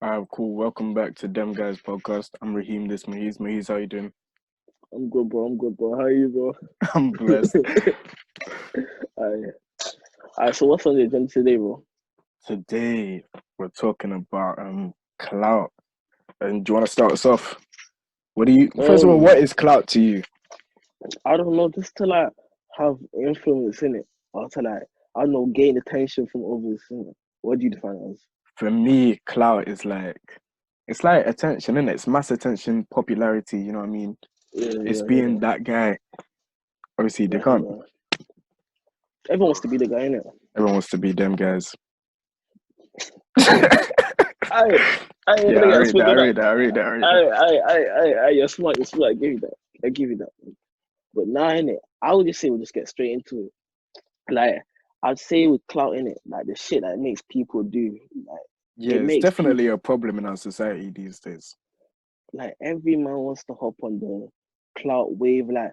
Alright, cool. Welcome back to DemGuysPodcast. I'm Raheem. This Mahiz. Mahiz, how you doing? I'm good, bro. I'm good, bro. How are you, I'm blessed. bro? Alright. Alright, so what's on the agenda today, bro? Today we're talking about clout. And do you want to start us off? First of all, what Um, is clout to you? I don't know, just to like have influence in it, or to like I don't know, gain attention from others. What do you define it as? For me, clout is like it's like attention, isn't it? It's mass attention, popularity, you know what I mean? Yeah, It's yeah, being yeah. that guy. Obviously they Exactly, can't man. Everyone wants to be the guy, innit? everyone wants to be them guys. I, I ain't Yeah, gonna I get read that, split I on that. read that, I read that, I read that. You're smart, you're smart. I give you that. I give you that. But now, innit? I would just say we'll just get straight into it. Like I'd say with clout in it, like the shit that makes people do, like Yeah, it it's makes definitely people a problem in our society these days. like every man wants to hop on the clout wave. Like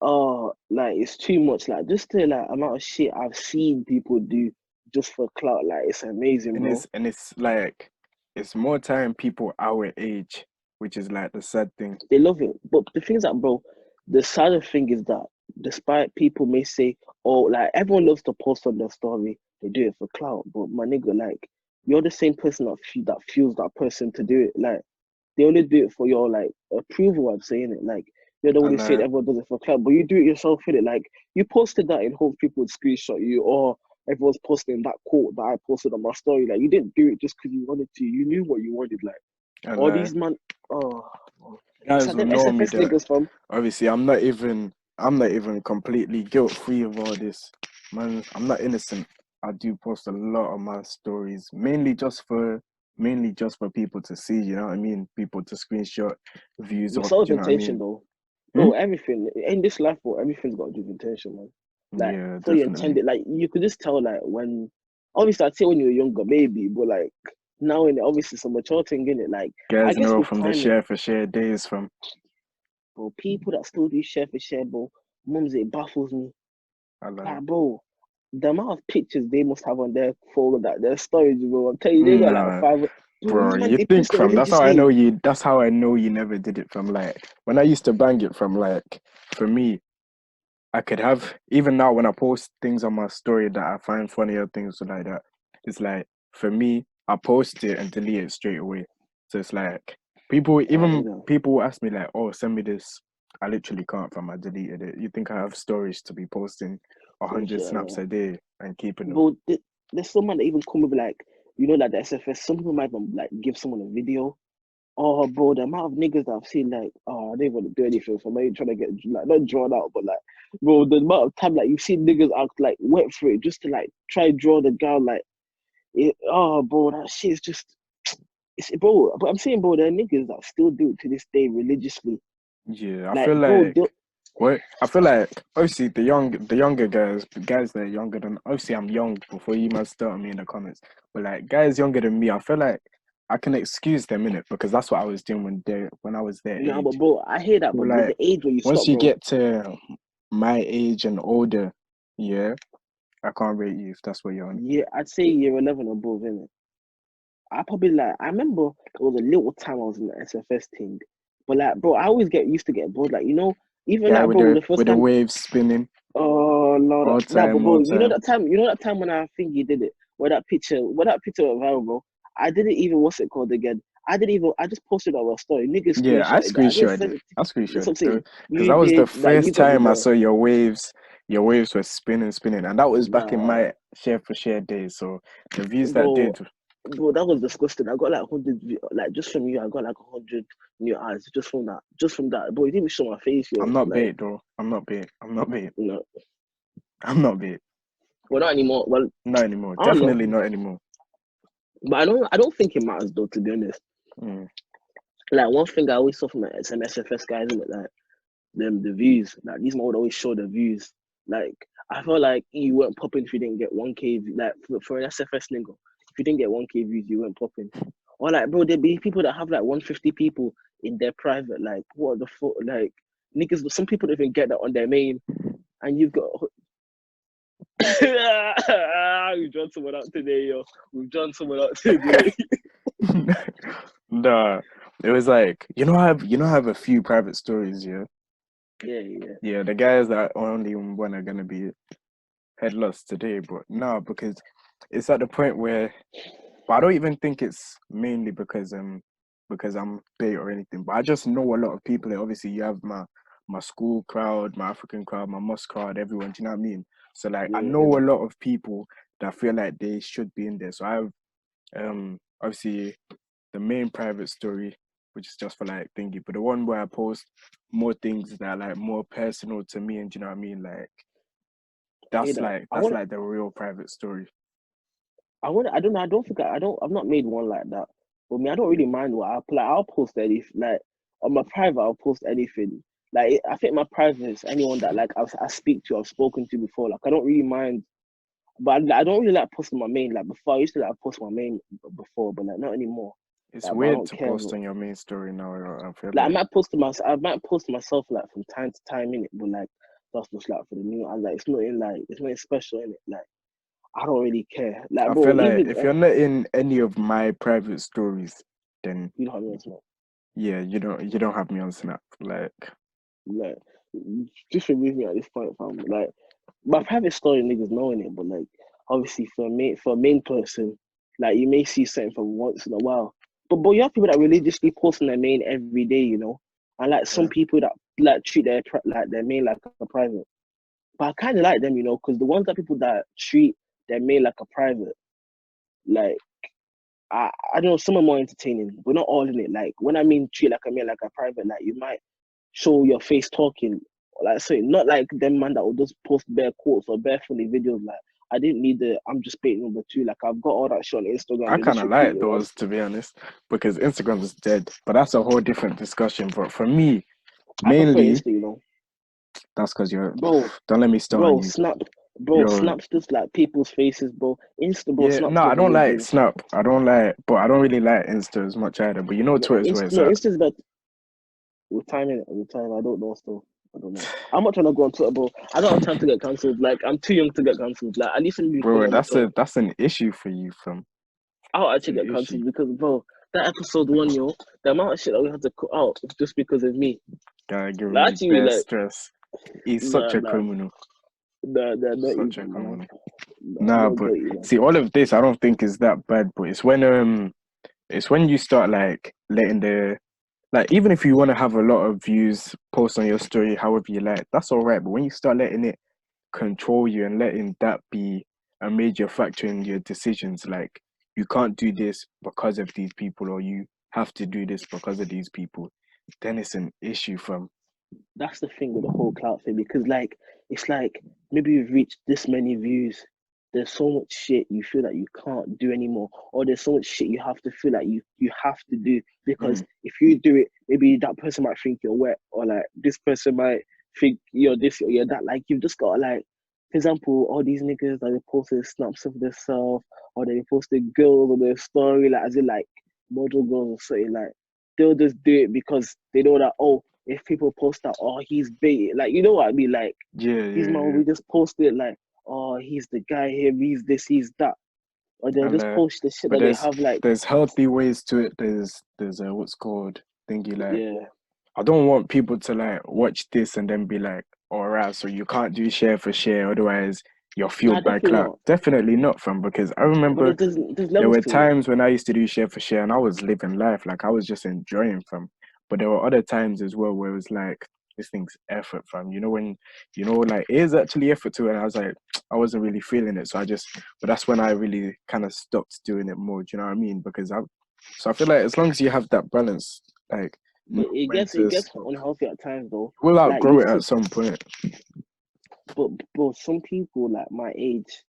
oh, like it's too much. Like just the like amount of shit I've seen people do just for clout. Like it's amazing, and bro. it's like it's more time people our age, which is like the sad thing. They love it. But the thing is that, bro, the sadder thing is that despite people may say, oh, like everyone loves to post on their story, they do it for clout. But my nigga, like you're the same person that fuels that person to do it. Like they only do it for your like approval. I'm saying it. Like you're the one who And said everyone does it for clout, but you do it yourself in it. Like you posted that in hopes people would screenshot you, or everyone's posting that quote that I posted on my story. Like you didn't do it just because you wanted to. You knew what you wanted. Like all like these man, oh, it's guys like will them know me SFS that niggas from. obviously I'm not even completely guilt free of all this. Man, I'm not innocent. I do post a lot of my stories, mainly just for people to see, you know what I mean? People to screenshot views It's off, all do with you know what I intention mean? though. Hmm? Bro, everything in this life, bro, everything's got to do with intention, man. Like, Yeah, so you definitely. intended, like, you could just tell, like, when, obviously, I'd say when you were younger, maybe, but like, now in it, obviously, some mature thing in it. Like, I Guys guess know with from the time, share for share days from bro, people that still do share for share, bro, mums, it baffles me. Allah. Like, bro, the amount of pictures they must have on their phone, that their storage, bro, I'm telling you, they got like Nah. five, bro, Bro, these man, you they think post it from religiously. that's how I know you never did it from like when I used to bang it from like for me, I could have even now when I post things on my story that I find funny or things like that, it's like for me, I post it and delete it straight away. So it's like even You know, people will ask me like, oh, send me this. I literally can't from I deleted it. You think I have stories to be posting a so hundred shit, snaps a day and keeping them? bro, there's someone that even come with like, like the SFS. Some people might even like give someone a video. Oh, bro, the amount of niggas that I've seen, like, oh, I didn't want to do anything for me, trying to get like not drawn out, but like, bro, the amount of time like you've seen niggas act like wet for it just to like try and draw the girl, like, oh, bro, that shit is just, it's bro. But I'm saying, bro, there are niggas that still do it to this day religiously. Yeah, I Like, feel bro, like I feel like obviously the younger guys, the guys that are younger than obviously I'm young before you man start me in the comments, but like guys younger than me, I feel like I can excuse them in it because that's what I was doing when I was their nah, but age. bro, I hear that, But but there's like the age where you once stop, you bro. get to my age and older, yeah, I can't rate you if that's what you're on. Yeah, I'd say year 11 above, innit? I probably like I remember it was a little time I was in the SFS thing. But like bro, I always get used to getting bored. Like, even Guy like bro, the first with the time waves spinning oh Lord all nah but time, bro, all time. you know that time when I think you did it, where that picture went viral, bro. I didn't even what's it called again? I just posted our story. Niggas Yeah, I screenshotted that. I didn't screenshotted send it. it I that's screenshotted what I'm it saying. though, because You that was the did like you first got me time I there. saw your waves. Your waves were spinning, spinning, and that was back in Nah, my share for share days. So the views that bro. did, Bro, that was disgusting. I got like 100, like just from you, I got like 100 new eyes just from that. Just from that. Bro, you didn't even show my face, I'm yo. not Like, bait, though. I'm not bait. I'm not bait. you know, I'm not bait. well, not anymore. Well, Not anymore. I don't Definitely know. not anymore. But I don't think it matters though, to be honest. Mm. Like, one thing I always saw from some SFS guys, isn't it? Like, the views. Like, these men would always show the views. Like, I felt like you weren't popping if you didn't get 1K. Like, for an SFS lingo, if you didn't get 1K views, you weren't popping. Or like, bro, there'd be people that have like 150 people in their private. Like, what the fuck? Like, niggas, some people don't even get that on their main. And you've got. We've drawn someone out today, yo. We've drawn someone out today. Nah, it was like I have a few private stories. Yeah, Yeah. yeah. The guys that only one are gonna be head lost today, but no, because it's at the point where. But I don't even think it's mainly because I'm gay or anything. But I just know a lot of people. That obviously, you have my school crowd, my African crowd, my mosque crowd, everyone. Do you know what I mean? So like, I know Yeah. a lot of people that feel like they should be in there. So I have obviously the main private story, which is just for like thingy, but the one where I post more things that are like more personal to me, and do you know what I mean? Like I hear that. that's like the real private story. I don't know. I don't think I've not made one like that. But me, I don't Yeah, really mind what I like. I'll post anything. Like on my private, I'll post anything. Like I think my private is anyone that like I speak to, I've spoken to before. Like I don't really mind, but I don't really like posting my main. Like before, I used to like post my main before, but like not anymore. it's Like, but I weird don't to care. post But, on your main story now. I feel like like I might post myself like from time to time in it, but like that's just like for the new. I like it's nothing special in it. Like I don't really care. Like I bro, feel like even if you're not in any of my private stories, then you know what I mean. yeah, you don't have me on Snap. Like Like, just remove me at this point, fam. Like, my private story, niggas knowing it, but like, obviously for a main person, like you may see something from once in a while. But you have people that religiously post on their main every day, you know, and like some yeah. people that like treat like their main like a private. But I kind of like them, you know, because the ones that people that treat their main like a private, like I don't know, some are more entertaining. We're not all in it. Like when I mean treat like a main like a private, like you might show your face talking. Like so not like them man that will just post bare quotes or bare funny videos. Like I didn't need the I'm just baiting number two. Like I've got all that shit on Instagram. I You're kind just of like repeating what's those to be honest, because Instagram is dead. But that's a whole different discussion. But for me, I prefer mainly Insta, you know. that's because you're. Bro, Don't let me start on you. You're Snap's just like people's faces, bro. Insta, bro, yeah. Snap's No, I just don't like religion. Snap. I don't like, but I don't really like Insta as much either. But you know, Twitter's where it's No, at. Insta's that with time in it, with time. I don't know still. I don't know. I'm not trying to go on Twitter, bro. I don't have time to get cancelled. Like I'm too young to get cancelled. Like at least when you follow Bro, on Twitter. that's an issue for you, fam. I'll It's actually an get issue. cancelled because, bro, that episode one, yo, the amount of shit that we had to cut out just because of me. Guy giving Like, me actually, bare like, stress. He's such nah, a nah, criminal. not Such a even, man. criminal. Nah, Nah, not but dirty, man. see, all of this I don't think is that bad. But it's when you start like letting the like even if you want to have a lot of views, post on your story, however you like, that's all right. But when you start letting it control you and letting that be a major factor in your decisions, like you can't do this because of these people, or you have to do this because of these people, then it's an issue from. That's the thing with the whole clout thing because like it's like maybe you've reached this many views. There's so much shit you feel like you can't do anymore, or there's so much shit you have to feel like you have to do because Mm, if you do it, maybe that person might think you're wet, or like this person might think you're this or you're that. Like you've just got to like, for example, all these niggas that they posted snaps of themselves, or they posted girls on their story, like as in like model girls or something like. They'll just do it because they know that oh if people post that, oh, he's bait, like you know what I mean, like yeah, these yeah, man yeah. we just post it like, oh, he's the guy here, he's this, he's that, or they'll And just post the shit but that they have, like, there's healthy ways to it. There's a what's called thingy like yeah, I don't want people to like watch this and then be like, all right, so you can't do share for share, otherwise you're nah, fueled by definitely clout. not. Definitely not, from because I But remember there's there levels were to it. times when I used to do share for share and I was living life, like I was just enjoying from. But there were other times as well where it was like this thing's effort from. You know when like it is actually effort to it, and I was like I wasn't really feeling it, so I just. But that's when I really kind of stopped doing it more. Do you know what I mean? Because I feel like as long as you have that balance, like know But it when gets to stop. unhealthy at times though. We'll Like outgrow you it see, at some point. but some people like my age,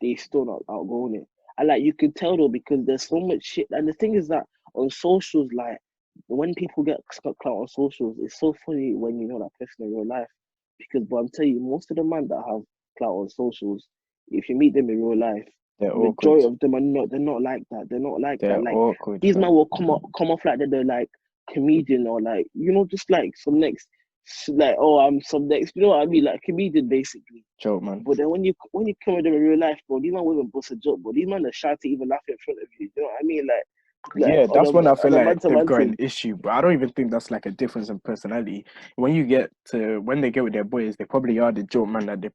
they still not outgrown it. And like you could tell though because there's so much shit. And the thing is that on socials, like when people get clout on socials, it's so funny when you know that person in real life. Because but I'm telling you, most of the men that have clout on socials, if you meet them in real life, They're majority awkward. of them are not. They're not like that. They're not like that. They're Like awkward, these men fam. will come off like that. They're like comedian or like you know just like some next like oh I'm some next you know what I mean like comedian basically. Joke, man. But then when you come with them in real life, bro, these man will even bust a joke, bro. These man are shy to even laugh in front of you. You know what I mean? Like like Yeah, that's when I feel on a man like to they've man got an thing. issue. But I don't even think that's like a difference in personality. When they get with their boys, they probably are the joke man that they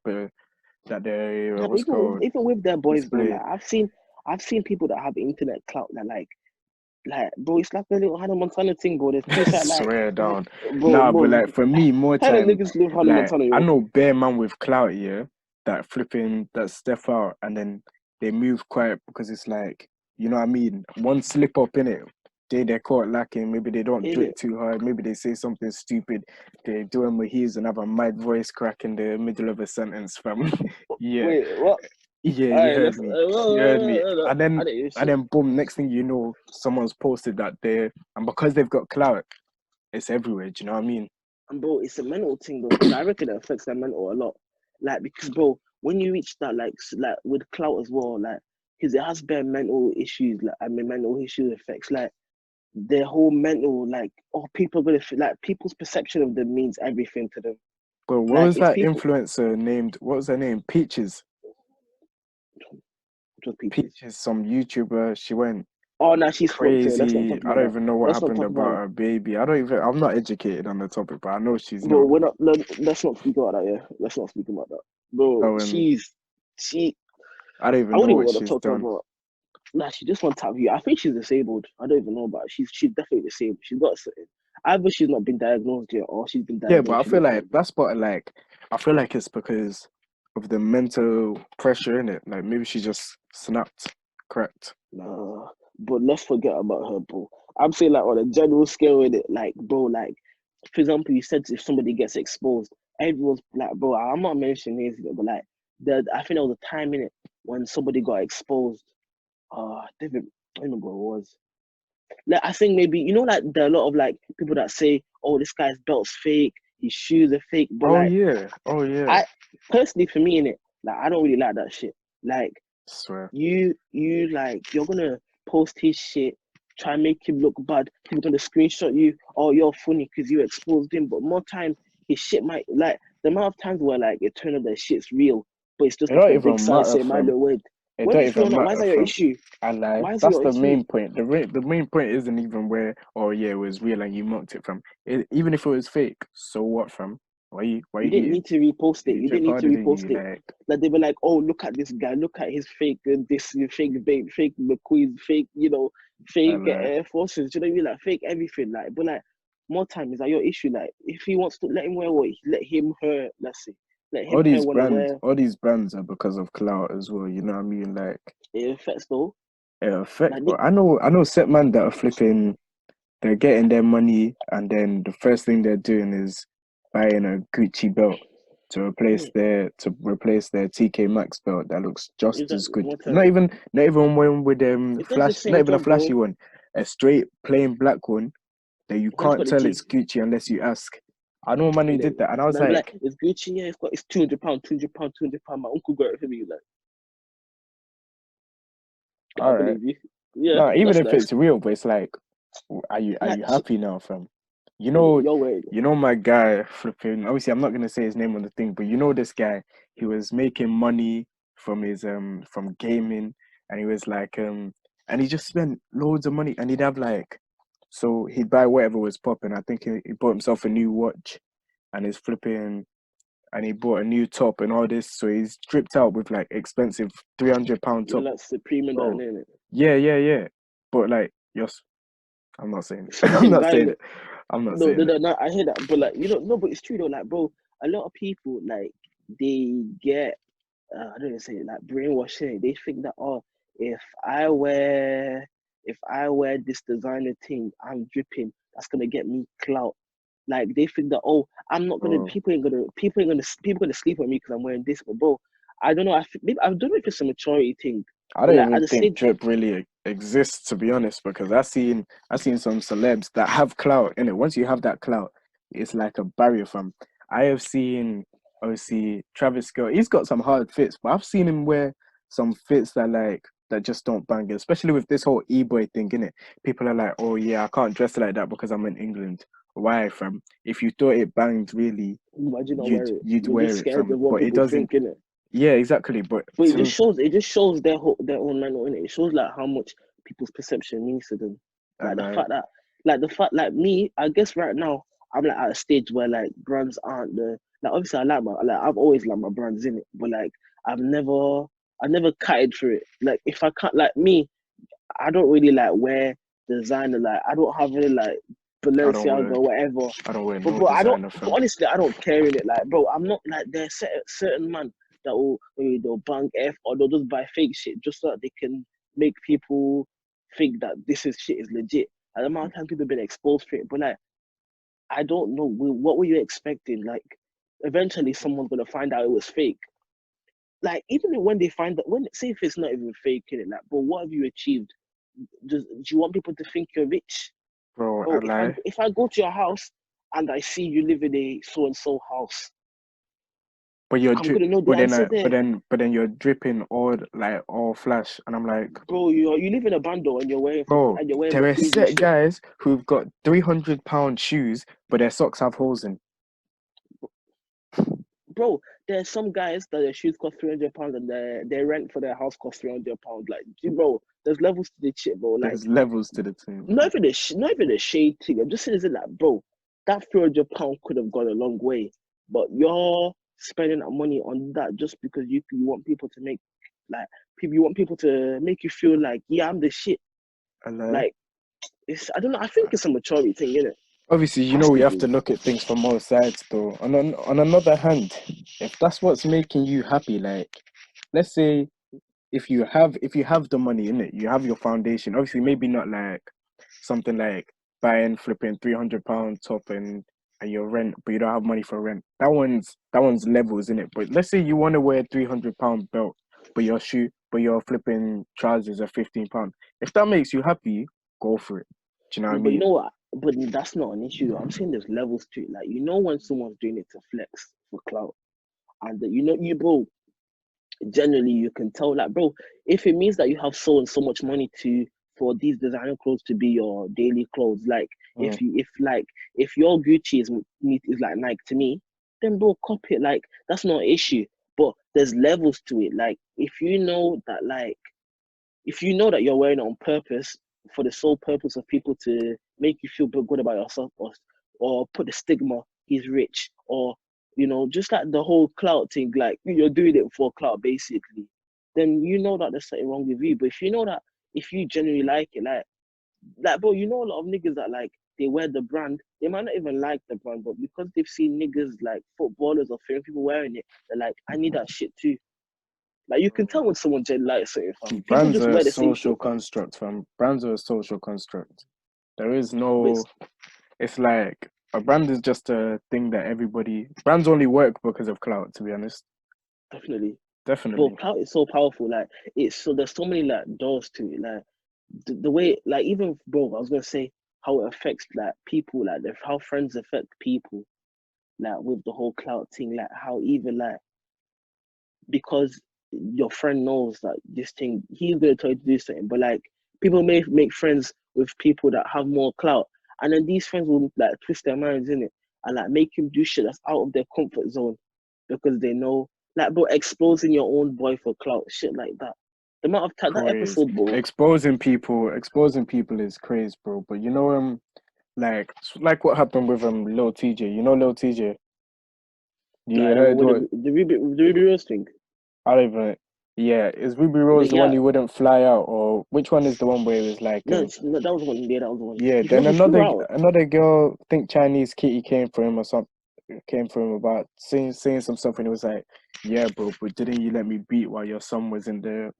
Nah, but what's called even with their boys, bro, display. like I've seen people that have internet clout that like bro, it's like a little Hannah Montana thing, bro. There's two sides, like Swear down. But bro, like for me, more kind of time, niggas live Hannah like Montana, I yo. know bare man with clout, yeah, that step out and then they move quiet because it's like, you know what I mean? One slip up in it, they're caught lacking. Maybe they don't In drip it. too hard. Maybe they say something stupid. They do a Mahiz and have a mad voice crack in the middle of a sentence, fam. Yeah, Wait, what? yeah, All you right, heard let's. me. You heard me. I didn't hear And shit. then boom, next thing you know, someone's posted that there, and because they've got clout, it's everywhere. Do you know what I mean? And bro, it's a mental thing though, because I reckon it affects their mental a lot. Like because bro, when you reach that like with clout as well, like because it has bare mental issues. Like I mean, mental issue effects. Like their whole mental like oh people are gonna feel like people's perception of them means everything to them. But what Like was it's that people influencer named? What was her name? Peaches. just peaches. Peaches, some YouTuber. She went Oh no, she's fucked here. Let's not crazy. talk I about don't that. even know what Let's not happened talk about about that. her baby. I don't even. I'm not educated on the topic, but I know she's Bro, not. we're not let's not speak about that, yeah. Let's not speak about that. Bro, Going. she I don't I even know wouldn't even what want to she's talk done. about. Nah, she just wants to have you. I think she's disabled. I don't even know about it. She's definitely disabled. She's got something. Either she's not been diagnosed yet, or she's been Yeah, but diagnosed. I She's feel not like diagnosed. that's what like. I feel like it's because of the mental pressure in it. Like maybe she just snapped, cracked. Nah, but let's forget about her, bro. I'm saying like on a general scale with it, like bro, like for example, you said if somebody gets exposed, everyone's like, bro. I'm not mentioning names, but like I think there was a time in it when somebody got exposed. David, I don't remember what it was. Like I think maybe you know like there are a lot of like people that say, "Oh, this guy's belt's fake, his shoes are fake." But Oh like yeah, oh yeah. I personally, for me, in it, like I don't really like that shit. Like Swear. you like you're gonna post his shit, try and make him look bad. People gonna screenshot you. Oh, you're funny because you exposed him. But more time, his shit might like the amount of times where like it turned out that shit's real, but it's just It like don't a big even sign matter saying my from. little word. It Whether don't it's real or even not, why is matter that your from. issue? I lie. Why is it That's your the issue? main point. The main point isn't even where. Oh yeah, it was real and you mocked it from. Even if it was fake, so what from? Why You you didn't hating? need to repost it. You You didn't drip need to harder than you repost it. like. Like they were like, oh, look at this guy. Look at his fake this fake babe, fake McQueen, fake I fake lie. Air Forces. You know what I mean? Like fake everything. Like, but like more time is that your issue? Like if he wants to let him wear what, let him her. Let's see, let him her wanna wear. All these brands are because of clout as well. You know what I mean? Like It affects though. it affect. Like But I know set man that are flipping. They're getting their money, and then the first thing they're doing is buying a Gucci belt to replace their TK Maxx belt that looks is just that as good. more time? Not even one with It does the not same even a job, flashy bro. one, a straight plain black one that you Man's can't got the tell G. it's Gucci unless you ask. I know a man who And did then that, and I was man be like, like, it's Gucci. Yeah, it's £200, £200, £200. My uncle got it for me. Like, I all right, believe you. Yeah, no, even that's if nice. it's real, but it's like, are Like you happy now, fam? you're wearing You know my guy flipping. Obviously, I'm not gonna say his name on the thing, but you know this guy. He was making money from his from gaming, and he was like and he just spent loads of money, and he'd have like, so he'd buy whatever was popping. I think he bought himself a new watch, and he's flipping, and he bought a new top and all this. So he's stripped out with like expensive £300 you know top, like Supreme and that, bro. innit? Yeah. But like, I'm not saying it. I'm Fucking not guy, saying innit? it. I'm not No, saying no, it. no, no. I hear that, but like no, but it's true though. Like, bro, a lot of people like they get I don't even say it like brainwashing. They think that oh, if I wear if I wear this designer thing, I'm dripping. That's gonna get me clout. Like they think that oh, I'm not gonna. Bro, People gonna sleep on me because I'm wearing this. But bro, I don't know. Maybe, I don't know if it's a maturity thing, I but don't like at even the think same drip really exists to be honest, because I seen some celebs that have clout in it. Once you have that clout, it's like a barrier from. I have seen obviously Travis Scott. He's got some hard fits, but I've seen him wear some fits that just don't bang, especially with this whole e-boy thing in it. People are like, oh yeah, I can't dress like that because I'm in England. Why, fam? If you thought it banged really, imagine not wear it. you'd You're just wear it, scared fam. of what But it people doesn't. think, innit? Yeah, exactly. But But to it just shows their own mental, innit? It shows like how much people's perception means to them. I Like the like, fact that, like me, I guess right now I'm like at a stage where like brands aren't the like obviously I've always liked my brands in it, but like I've never kited for it. Like if I can't like me, I don't really like wear designer. Like I don't have any like I don't Balenciaga wear, or whatever. I don't wear But no bro, I don't. designer, But fam. honestly, I don't care in it. Like bro, I'm not like there's certain man that will maybe they'll bank F or they'll just buy fake shit just so that they can make people think that this is shit is legit. And the amount of time people have been exposed for it, but like I don't know what were you expecting? Like eventually someone's gonna find out it was fake. Like even when they find that when say if it's not even fake in it, like but what have you achieved? Do you want people to think you're rich? Bro, I Bro, if I lie. if I go to your house and I see you live in a so and so house, But you're I'm drip, gonna know the but then, answer there. but then you're dripping all flash, and I'm like, Bro, you live in a bando and bro, you're wearing there are Refuji set shit. guys who've got £300 shoes, but their socks have holes in. Bro, there's some guys that their shoes cost £300 and their rent for their house costs £300. Like, bro, there's levels to the shit, bro. Like, There's levels to the thing, not fam. even not even a shade thing. I'm just saying, is it like, bro, that £300 could have gone a long way, but you're spending that money on that just because you want people to make like people you want people to make you feel like yeah I'm the shit. I lie. Like it's I don't know. I think it's a maturity thing, innit? Obviously, you Has know we to have be. to look at things from both sides, though. On another hand, if that's what's making you happy, like, let's say if you have the money in it, you have your foundation. Obviously, maybe not like something like buying flipping £300 top and your rent, but you don't have money for rent. That one's levels in it. But let's say you want to wear £300 belt, but your flipping trousers are £15. If that makes you happy, go for it. Do you know what I No, but you mean? know what? But that's not an issue. I'm saying there's levels to it. Like you know when someone's doing it to flex for clout, and you know you bro generally you can tell like bro if it means that you have so and so much money to for these designer clothes to be your daily clothes like Mm, if your Gucci is like Nike to me then bro copy it like that's not an issue but there's levels to it like if you know that you're wearing it on purpose for the sole purpose of people to make you feel good about yourself or put the stigma he's rich or just like the whole clout thing like you're doing it for clout basically then you know that there's something wrong with you but if you know that if you genuinely like it like bro you know a lot of niggas that like they wear the brand they might not even like the brand but because they've seen niggas like footballers or famous people wearing it they're like I need that shit too like you can tell when someone genuinely likes it fam people Brands just are a wear the same social shit fam construct, fam. Brands are a social construct. There is but no. it's It's like a brand is just a thing that everybody. Brands only work because of clout. To be honest, definitely. But definitely. clout is so powerful. Like it's so there's so many like doors to it. Like the way like even bro, I was gonna say how it affects like people, like how friends affect people, like with the whole clout thing, like how even like because your friend knows that this thing he's gonna try to do something, but like people may make friends with people that have more clout, and then these friends will like twist their minds in it and like make him do shit that's out of their comfort zone because they know like bro exposing your own boy for clout shit like that. The amount of time that Crazy. episode, bro. Exposing people is crazy, bro. But you know, like what happened with Lil TJ. You know, Lil TJ. You Like heard with what the Ruby Rose thing. I don't even. Yeah, is Ruby Rose the one Yeah, who wouldn't fly out, or which one is the one where it was like no, that was one. Yeah, that was one. yeah, then He flew out. another girl, I think Chinese Kitty came for him or something, came for him about saying some stuff, and it was like, yeah, bro, but didn't you let me beat while your son was in the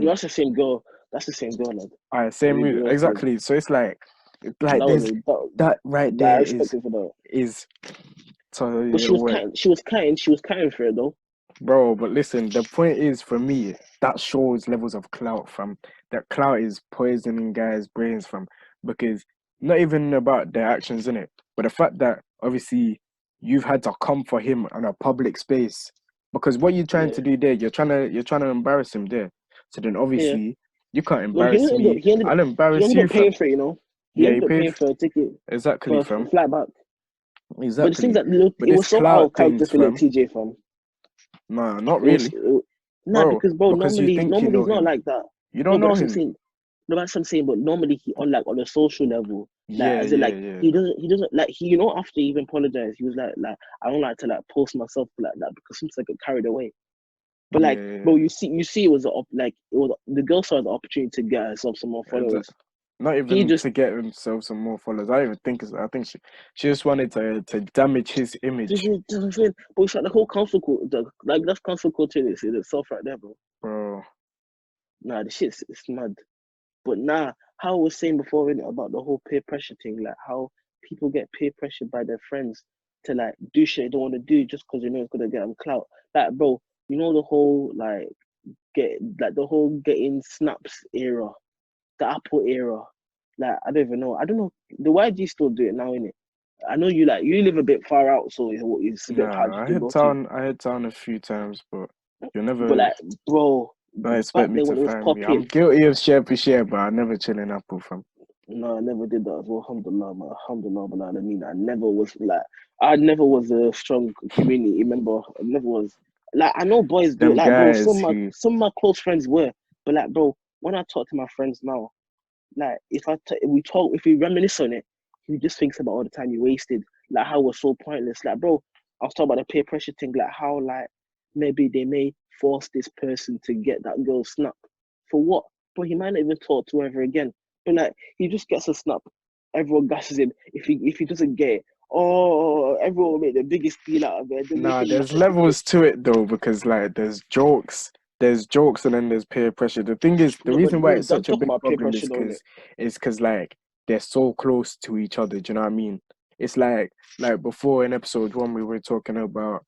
Yeah, room? that's the same girl. That's the same girl, lad. All right, The same Ruby room, Rose thing. exactly. So it's like That was there's that, that right that I there respected for that. is so But your word. she was kind for it though. Bro, but listen, the point is for me, that shows levels of clout from that clout is poisoning guys' brains from because not even about their actions in it, but the fact that obviously you've had to come for him on a public space. Because what you're trying Yeah, to do there, you're trying to embarrass him there. So then yeah. obviously you can't No, embarrass me. I'll he embarrass ended you, up paying fam. for it, you know. He Yeah, he ended up paid paying for a ticket exactly, for a fam. flight back. But the things Exactly. that look, But it this was so clout out of character things, for little fam. TJ fam. Nah, not It was really. nah Bro, because bro because you think you normally know he's not him. like that. You No, don't but know that's what I'm him. saying. No, that's what I'm saying. But normally he on a social level, like Yeah, as in yeah, like yeah, he doesn't like after he even apologized, he was like I don't like to like post myself like that because sometimes I get carried away. But yeah, like, yeah, bro, yeah. you see, it was the girl saw the opportunity to get herself some more followers. Not He even just to get himself some more followers. I don't even think it's. I think she just wanted to damage his this image, is this is it. But it's like the whole council like that's council culture in itself right there, bro. bro. Nah, the shit's it's mad. But nah, how I was saying before innit, about the whole peer pressure thing, like how people get peer pressured by their friends to like do shit they don't want to do just because it's gonna get them clout. Like, bro, the whole the whole getting snaps era, the Apple era. Like, I don't even know. I don't know the YG still do it now, innit? I know you live a bit far out, so it's a bit hard Nah, you can go to. I hit town a few times, but you'll But never like, bro, don't back expect me then to when it was find me. I'm popping, guilty of share for share, but I never chill in Apple fam. no, I never did that as well. Alhamdulillah, man. Alhamdulillah, but I mean, I never was a strong community member. I never was. Like, I know boys do it. Them Like, bro, guys who some of my close friends were, but like, bro, when I talk to my friends now, like, if we reminisce on it, he just thinks about all the time he wasted, like how it was so pointless. Like, bro, I was talking about the peer pressure thing, like how like maybe they may force this person to get that girl snap for what? But he might not even talk to her ever again. But like, he just gets a snap, everyone gashes him. If he doesn't get it, oh, everyone will make the biggest deal out of it. Then they Nah, think there's that because levels to it though, because like there's jokes, and then there's peer pressure. The thing is, the no, but reason why no, it's don't such a talk big about peer problem pressure though, innit? is because like they're so close to each other. Do you know what I mean? It's like before in episode one we were talking about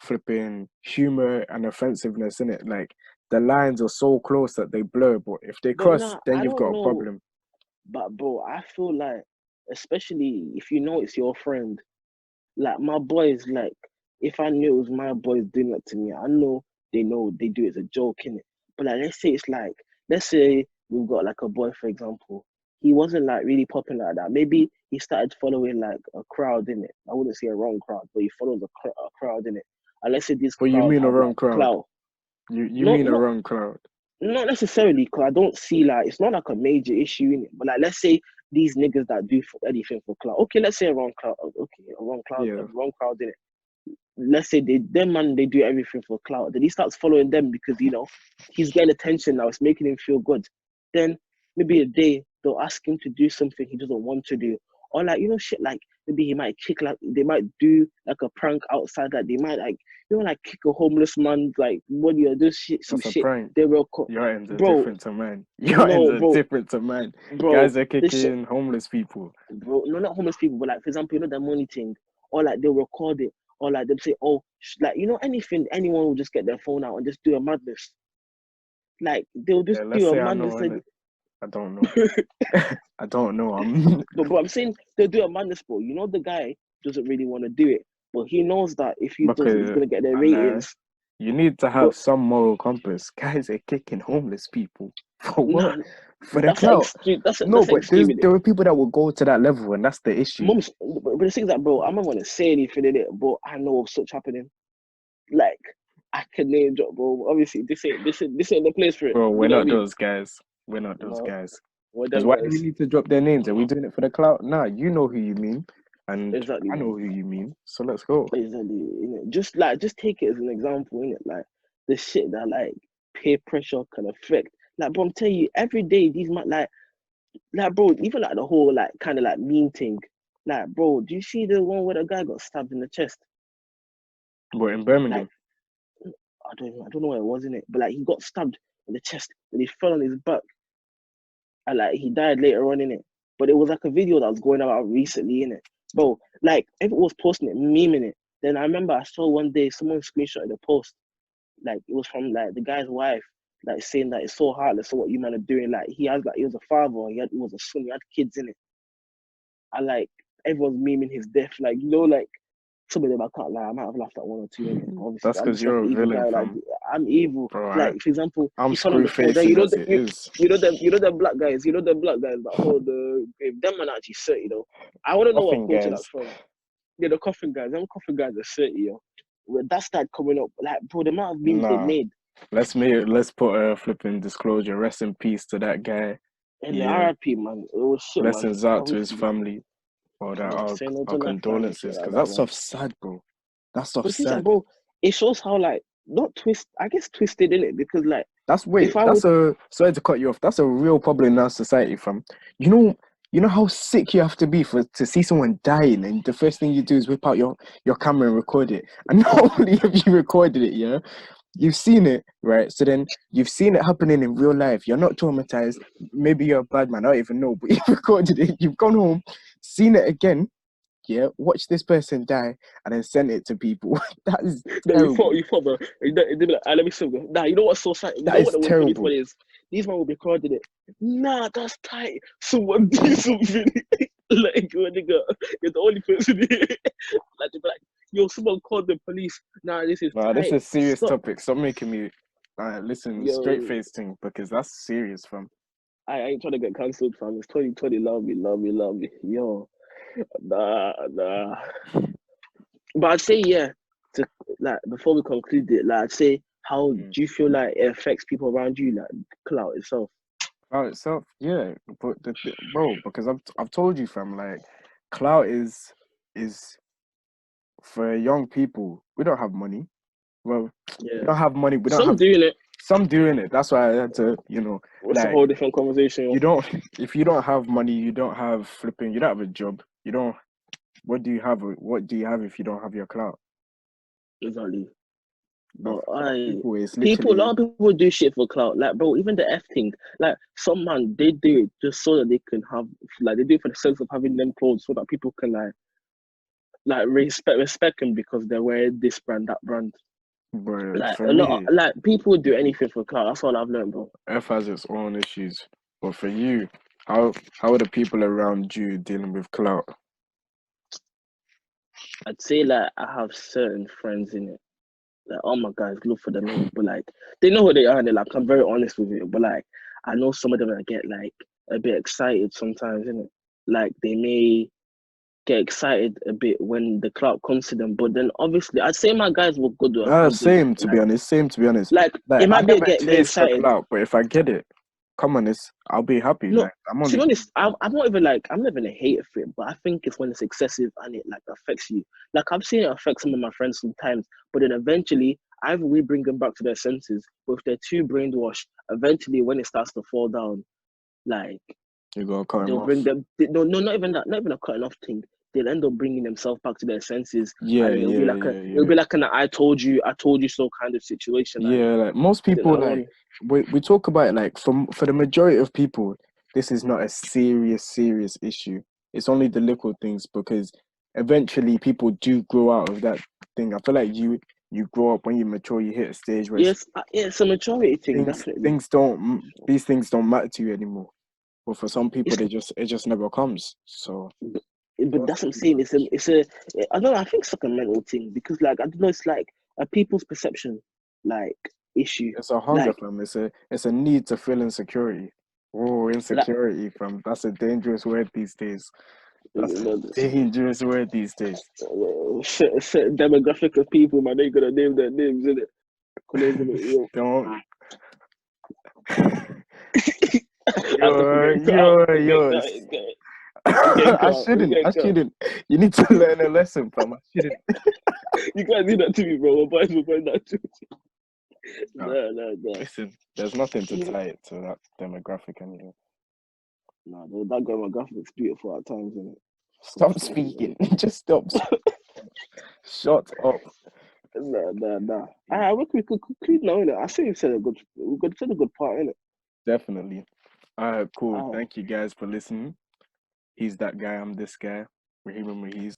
flipping humor and offensiveness in it. Like the lines are so close that they blur, but if they But cross, nah, then I you've don't got a know. problem. But bro, I feel like, especially if you know it's your friend, like my boys, like if I knew it was my boys doing that to me, I know they do it as a joke, innit? But like, let's say we've got like a boy, for example, he wasn't like really popping like that. Maybe he started following like a crowd in it. I wouldn't say a wrong crowd, but he follows a crowd in it. And let's say this But you crowd mean a have wrong like crowd. clout. You No, mean a not wrong crowd. not necessarily, because I don't see like it's not like a major issue in it. But like, let's say these niggas that do for anything for cloud. Okay, let's say a wrong crowd. Okay, a Yeah. wrong crowd in it. Let's say they do everything for cloud. Then he starts following them because he's getting attention now. It's making him feel good. Then maybe a day they'll ask him to do something he doesn't want to do, or like shit like maybe he might kick like they might do like a prank outside, like they might like like kick a homeless man like what you do shit some That's a shit. prank. They will Your ends are bro. different to mine. Your ends No, are bro, different to mine. bro, Guys are this shit, kicking homeless people. bro. No, not homeless people, but like for example, the money thing, or like they'll record it, or like they'll say, oh, like anything, anyone will just get their phone out and just do a madness. Like they'll just Yeah, let's do a say I know, madness, innit? I don't know. I don't know. I'm but I'm saying they'll do a madness, bro. The guy doesn't really want to do it, but he knows that if he does it, he's because gonna get their and ratings. you need to But have some moral compass. Guys are kicking homeless people for what? nah, For the that's an clout. extreme. No, That's an but extreme in it. there are people that will go to that level, and that's the issue. But the thing is that, bro, I'm not gonna say anything in it, but I know of such happening. Like I can name drop, bro. Obviously, this ain't the place for it. Bro, we're You know what I not mean? those guys. We're not those No, guys. we're Because them why do we guys. need to drop their names? Are we doing it for the clout? Nah, you know who you mean, and Exactly, I man. know who you mean. So let's go. Exactly. Just take it as an example, innit? Like the shit that like peer pressure can affect. Like, bro, I'm telling you, every day these man like bro, even like the whole like kind of like meme thing. Like, bro, do you see the one where the guy got stabbed in the chest? But in Like, Birmingham, I don't know where it was in it, but like he got stabbed in the chest and he fell on his back and like he died later on in it. But it was like a video that was going about recently in it, bro. Like everyone was posting it, memeing it. Then I remember I saw one day someone screenshotted the post, like it was from like the guy's wife, like saying that it's so heartless. So what you man are doing? Like he was a father, he was a son, he had kids in it. And like everyone's memeing his death, like like some of them I can't lie, I might have laughed at one or two in it. Obviously, that's I'm because just like you're an a evil villain, guy. Like fam. I'm evil. Bro, Like for example, I'm he fell on screw the floor. Then facing as it is. you know them black guys. You know them black guys that hold the grave. Them man actually 30 though. I want to know what Nothing, culture that's guys. from. Yeah, the coffin guys. Them coffin guys are 30 yo. When that started coming up, like bro, the amount of memes they Nah, made. let's put a flipping disclosure. Rest in peace to that guy. And the Yeah. RIP, man, it was shit, man. Blessings out to his Obviously, family. Or that yeah, say no our to life, man, and shit condolences, like because that, that man. stuff's sad, bro. That stuff's But it's like, sad. bro, it shows how like not twist. I guess twisted in it because like if I That's would, a sorry to cut you off. That's a real problem in our society, fam. You know how sick you have to be for to see someone dying, and the first thing you do is whip out your camera and record it. And not only have you recorded it, yeah, you've seen it, right? So then you've seen it happening in real life. You're not traumatized. Maybe you're a bad man. I don't even know, but you've recorded it. You've gone home, seen it again, yeah, watch this person die, and then send it to people. That is no, terrible. you thought, bro. They'd be like, let me see. Nah, you know what's so sad? You That know what is the one funny terrible. funny is? These man will be recording it. Nah, that's tight. Someone do something. Like, you nigga, you're the only person here. Like, they be like, yo, someone called the police. Nah, this is Nah, this tight. is serious Stop. topic. Stop making me listen straight Yo, face thing because that's serious, fam. I ain't trying to get cancelled, fam. It's 2020. Love me, love me, love me. Yo, nah. But I'd say, yeah, to like before we conclude it, like I'd say, how Mm. do you feel like it affects people around you, like clout itself? Clout itself, yeah, but bro, because I've told you, fam, like clout is for young people. We don't have money. Well, we Yeah, don't have money. We don't some have doing it. some doing it. That's why I had to, It's a like whole different conversation. you don't. If you don't have money, you don't have flipping. You don't have a job. You don't. What do you have? What do you have if you don't have your clout? Exactly. For But a lot of people, it's people, a literally lot of people do shit for clout. Like, bro, even the F thing. Like, some man, they do it just so that they can have, like, they do it for the sense of having them clothes so that people can like respect them because they're wearing this brand, that brand. bro. Like For a lot, me, like people would do anything for clout. That's all I've learned, bro. F has its own issues. But for you, how are the people around you dealing with clout? I'd say like I have certain friends in it. Like, oh my guys, look for them in it. But like they know who they are and they're like, I'm very honest with it. But like I know some of them that get like a bit excited sometimes, in it. Like they may get excited a bit when the clout comes to them. But then obviously I'd say my guys will go do good with it. Same to be honest. Same to be honest. Like Like it I might be a never get chase the excited. clout, but if I get it, come on, I'll be happy. No, Like I'm to be only honest, I'm not even a hater for it, but I think it's when it's excessive and it like affects you. Like I've seen it affect some of my friends sometimes, but then eventually either we bring them back to their senses, but if they're too brainwashed, eventually when it starts to fall down, like you gotta cut him they'll bring off. them. No, not even that. Not even a cutting off thing. They'll end up bringing themselves back to their senses, Yeah, and then yeah, yeah, it'll yeah. be like an I told you so kind of situation. Like, Yeah, like most you know people, what I like mean? we talk about it, like for the majority of people, this is not a serious issue. It's only the little things because eventually people do grow out of that thing. I feel like you grow up when you mature, you hit a stage where Yes, it's a maturity thing, definitely. these things don't matter to you anymore. But for some people, It's it just never comes. So but that's that's the what I'm thing. saying. I don't know. I think it's like a mental thing because, like, I don't know. It's like a people's perception, like, issue. It's a hunger, Like, fam. It's a need to feel insecurity. Oh, like, insecurity, fam. That's a dangerous word these days. That's you a know, dangerous word these days. certain demographic of people, man, they gonna name their names in it. Yo, Don't. I said, we're getting cut out. You're We're getting cut. yours. We're getting I cut out. We're shouldn't. getting I cut. shouldn't. You need to learn a lesson, fam. I shouldn't. You can't do that to me, bro. My boys will find that too. Uh, Nah. listen, there's nothing to tie it to that demographic anyway. Nah, that demographic is beautiful at times, isn't it? Stop Unfortunately. speaking. Just stop. Shut up. Nah. We could conclude now, innit? I think we could said a good part, innit? Definitely. All right, cool. Alright. Thank you guys for listening. He's that guy. I'm this guy. Raheem and Raheem.